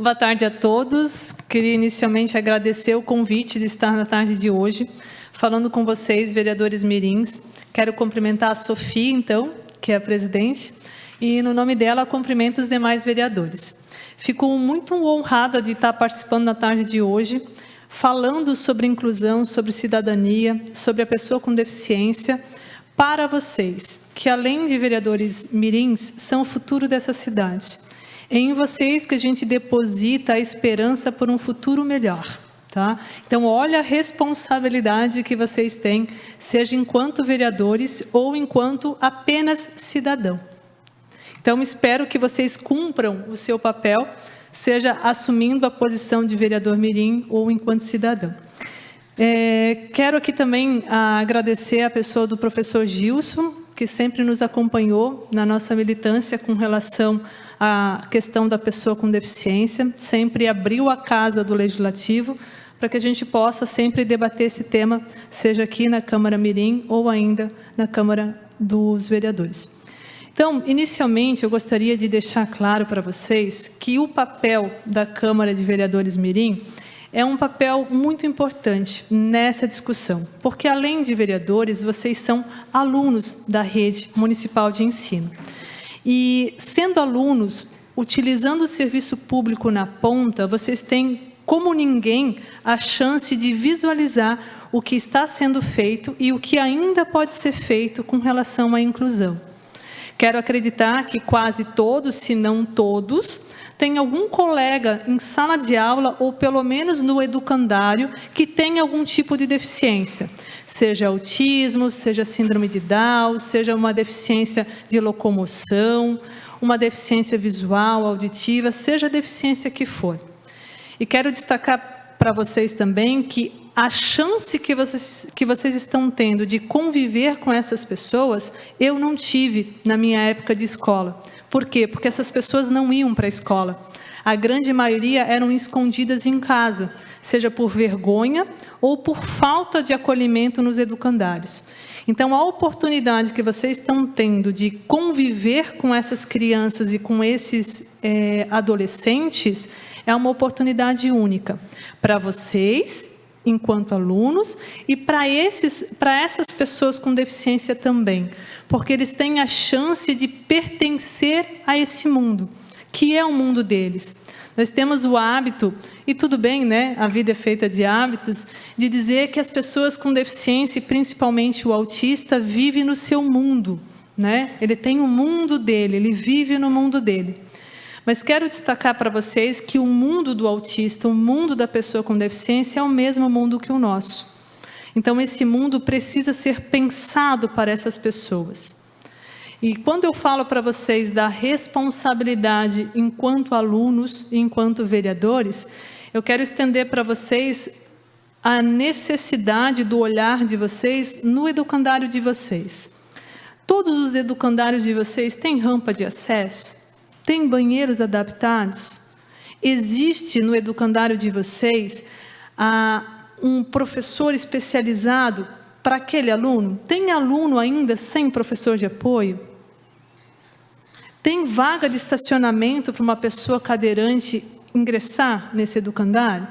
boa tarde a todos. Queria inicialmente agradecer o convite de estar na tarde de hoje, falando com vocês, vereadores mirins. Quero cumprimentar a Sofia, então, que é a presidente, e no nome dela cumprimento os demais vereadores. Fico muito honrada de estar participando na tarde de hoje, falando sobre inclusão, sobre cidadania, sobre a pessoa com deficiência, para vocês, que além de vereadores mirins, são o futuro dessa cidade. É em vocês que a gente deposita a esperança por um futuro melhor, tá? Então, olha a responsabilidade que vocês têm, seja enquanto vereadores ou enquanto apenas cidadão. Então, espero que vocês cumpram o seu papel, seja assumindo a posição de vereador mirim ou enquanto cidadão. Quero aqui também agradecer a pessoa do professor Gilson, que sempre nos acompanhou na nossa militância com relação à questão da pessoa com deficiência, sempre abriu a casa do Legislativo para que a gente possa sempre debater esse tema, seja aqui na Câmara Mirim ou ainda na Câmara dos Vereadores. Então, inicialmente, eu gostaria de deixar claro para vocês que o papel da Câmara de Vereadores Mirim é um papel muito importante nessa discussão, porque além de vereadores, vocês são alunos da rede municipal de ensino. E sendo alunos, utilizando o serviço público na ponta, vocês têm, como ninguém, a chance de visualizar o que está sendo feito e o que ainda pode ser feito com relação à inclusão. Quero acreditar que quase todos, se não todos, têm algum colega em sala de aula ou pelo menos no educandário que tem algum tipo de deficiência, seja autismo, seja síndrome de Down, seja uma deficiência de locomoção, uma deficiência visual, auditiva, seja a deficiência que for. E quero destacar para vocês também que a chance que vocês estão tendo de conviver com essas pessoas, eu não tive na minha época de escola. Por quê? Porque essas pessoas não iam para a escola. A grande maioria eram escondidas em casa, seja por vergonha ou por falta de acolhimento nos educandários. Então, a oportunidade que vocês estão tendo de conviver com essas crianças e com esses adolescentes é uma oportunidade única para vocês, enquanto alunos, e para essas pessoas com deficiência também, porque eles têm a chance de pertencer a esse mundo, que é o mundo deles. Nós temos o hábito, e tudo bem, né? A vida é feita de hábitos, de dizer que as pessoas com deficiência, e principalmente o autista, vive no seu mundo, né? Ele tem o mundo dele, ele vive no mundo dele. Mas quero destacar para vocês que o mundo do autista, o mundo da pessoa com deficiência é o mesmo mundo que o nosso. Então, esse mundo precisa ser pensado para essas pessoas. E quando eu falo para vocês da responsabilidade enquanto alunos e enquanto vereadores, eu quero estender para vocês a necessidade do olhar de vocês no educandário de vocês. Todos os educandários de vocês têm rampa de acesso? Tem banheiros adaptados? Existe no educandário de vocês um professor especializado para aquele aluno? Tem aluno ainda sem professor de apoio? Tem vaga de estacionamento para uma pessoa cadeirante ingressar nesse educandário?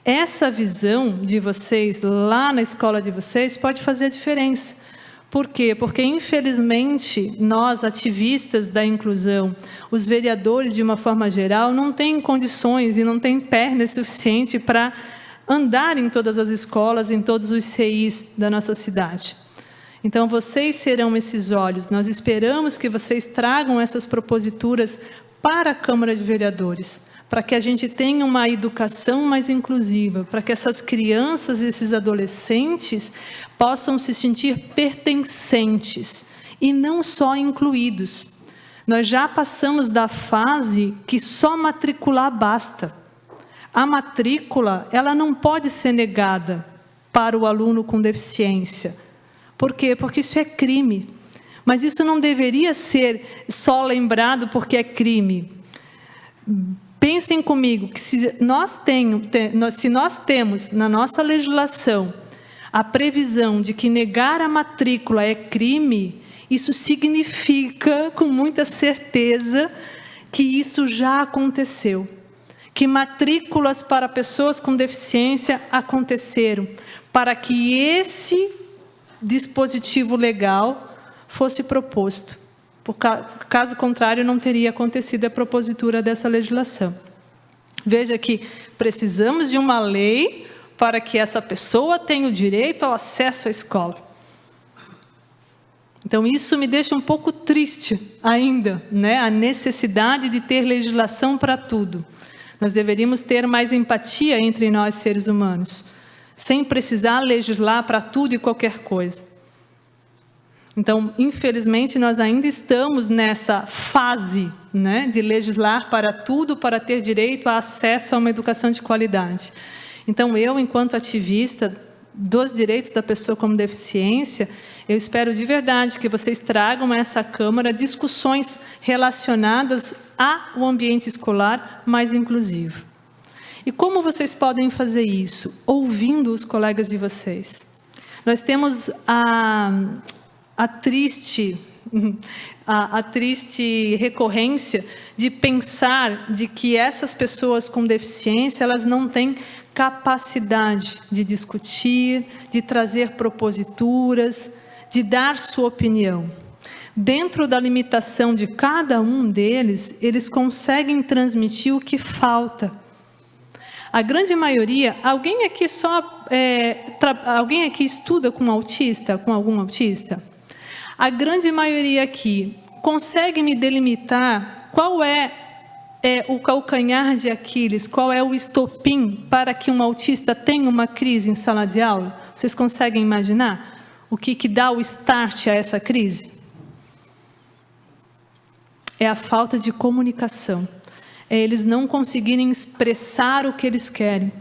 Essa visão de vocês lá na escola de vocês pode fazer a diferença. Por quê? Porque, infelizmente, nós, ativistas da inclusão, os vereadores, de uma forma geral, não têm condições e não têm perna suficiente para andar em todas as escolas, em todos os CIs da nossa cidade. Então, vocês serão esses olhos. Nós esperamos que vocês tragam essas proposituras para a Câmara de Vereadores, para que a gente tenha uma educação mais inclusiva, para que essas crianças e esses adolescentes possam se sentir pertencentes e não só incluídos. Nós já passamos da fase que só matricular basta. A matrícula, ela não pode ser negada para o aluno com deficiência. Por quê? Porque isso é crime. Mas isso não deveria ser só lembrado porque é crime. Pensem comigo que se nós temos na nossa legislação a previsão de que negar a matrícula é crime, isso significa com muita certeza que isso já aconteceu. que matrículas para pessoas com deficiência aconteceram, para que esse dispositivo legal fosse proposto. Caso contrário, não teria acontecido a propositura dessa legislação. Veja que precisamos de uma lei para que essa pessoa tenha o direito ao acesso à escola. Então, isso me deixa um pouco triste ainda, né? A necessidade de ter legislação para tudo. Nós deveríamos ter mais empatia entre nós, seres humanos, sem precisar legislar para tudo e qualquer coisa. Então, infelizmente, nós ainda estamos nessa fase, né, de legislar para tudo, para ter direito a acesso a uma educação de qualidade. Então, eu, enquanto ativista dos direitos da pessoa com deficiência, eu espero de verdade que vocês tragam a essa Câmara discussões relacionadas ao ambiente escolar mais inclusivo. E como vocês podem fazer isso? Ouvindo os colegas de vocês. Nós temos a triste recorrência de pensar de que essas pessoas com deficiência, elas não têm capacidade de discutir, de trazer proposituras, de dar sua opinião. Dentro da limitação de cada um deles, eles conseguem transmitir o que falta. A grande maioria, alguém aqui estuda com autista, com algum autista? A grande maioria aqui consegue me delimitar qual é o calcanhar de Aquiles, qual é o estopim para que um autista tenha uma crise em sala de aula? Vocês conseguem imaginar o que dá o start a essa crise? É a falta de comunicação. É eles não conseguirem expressar o que eles querem.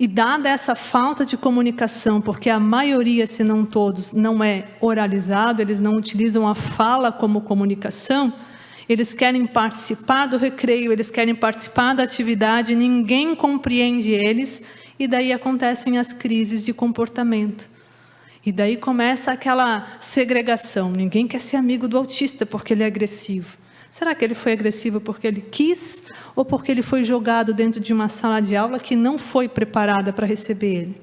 E dada essa falta de comunicação, porque a maioria, se não todos, não é oralizado, eles não utilizam a fala como comunicação, eles querem participar do recreio, eles querem participar da atividade, ninguém compreende eles, e daí acontecem as crises de comportamento. E daí começa aquela segregação, ninguém quer ser amigo do autista porque ele é agressivo. Será que ele foi agressivo porque ele quis ou porque ele foi jogado dentro de uma sala de aula que não foi preparada para receber ele?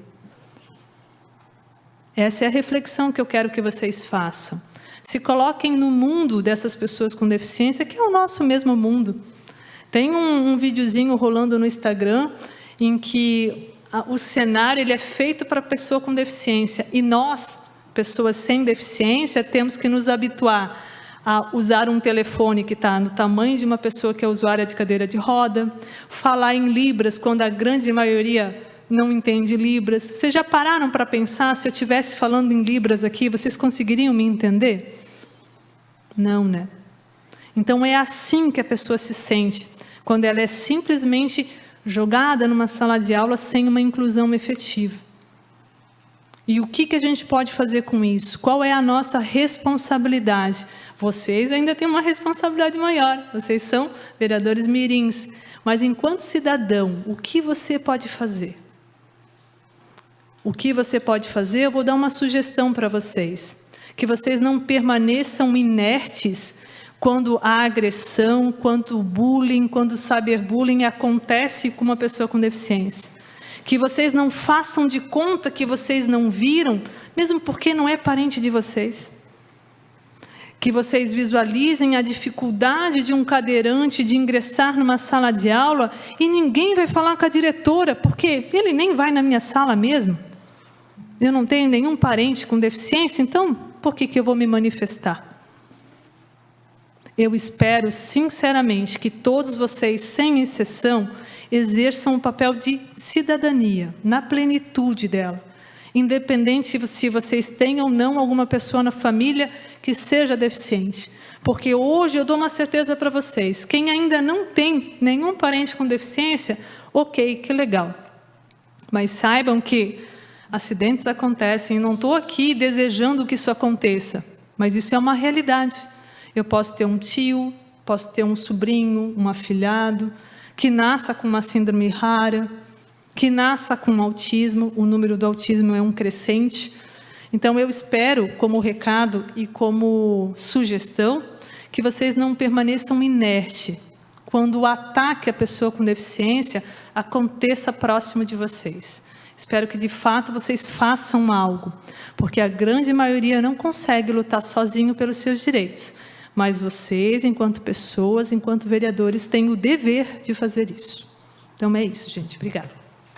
Essa é a reflexão que eu quero que vocês façam. Se coloquem no mundo dessas pessoas com deficiência, que é o nosso mesmo mundo. Tem um videozinho rolando no Instagram em que o cenário ele é feito para a pessoa com deficiência e nós, pessoas sem deficiência, temos que nos habituar a usar um telefone que está no tamanho de uma pessoa que é usuária de cadeira de roda, falar em libras quando a grande maioria não entende libras. Vocês já pararam para pensar, se eu estivesse falando em libras aqui, vocês conseguiriam me entender? Não, né? Então é assim que a pessoa se sente, quando ela é simplesmente jogada numa sala de aula sem uma inclusão efetiva. E o que a gente pode fazer com isso? Qual é a nossa responsabilidade? Vocês ainda têm uma responsabilidade maior, vocês são vereadores mirins, mas enquanto cidadão, o que você pode fazer? O que você pode fazer? Eu vou dar uma sugestão para vocês, que vocês não permaneçam inertes quando a agressão, quando o bullying, quando o cyberbullying acontece com uma pessoa com deficiência. Que vocês não façam de conta que vocês não viram, mesmo porque não é parente de vocês. Que vocês visualizem a dificuldade de um cadeirante de ingressar numa sala de aula e ninguém vai falar com a diretora, porque ele nem vai na minha sala mesmo. Eu não tenho nenhum parente com deficiência, então por que eu vou me manifestar? Eu espero, sinceramente, que todos vocês, sem exceção, exerçam um papel de cidadania, na plenitude dela. Independente se vocês têm ou não alguma pessoa na família que seja deficiente. Porque hoje eu dou uma certeza para vocês, quem ainda não tem nenhum parente com deficiência, ok, que legal. Mas saibam que acidentes acontecem, não estou aqui desejando que isso aconteça, mas isso é uma realidade. Eu posso ter um tio, posso ter um sobrinho, um afilhado, que nasça com uma síndrome rara, que nasça com autismo, o número do autismo é um crescente. Então, eu espero, como recado e como sugestão, que vocês não permaneçam inertes quando o ataque à pessoa com deficiência aconteça próximo de vocês. Espero que, de fato, vocês façam algo, porque a grande maioria não consegue lutar sozinho pelos seus direitos, mas vocês, enquanto pessoas, enquanto vereadores, têm o dever de fazer isso. Então é isso, gente. Obrigada.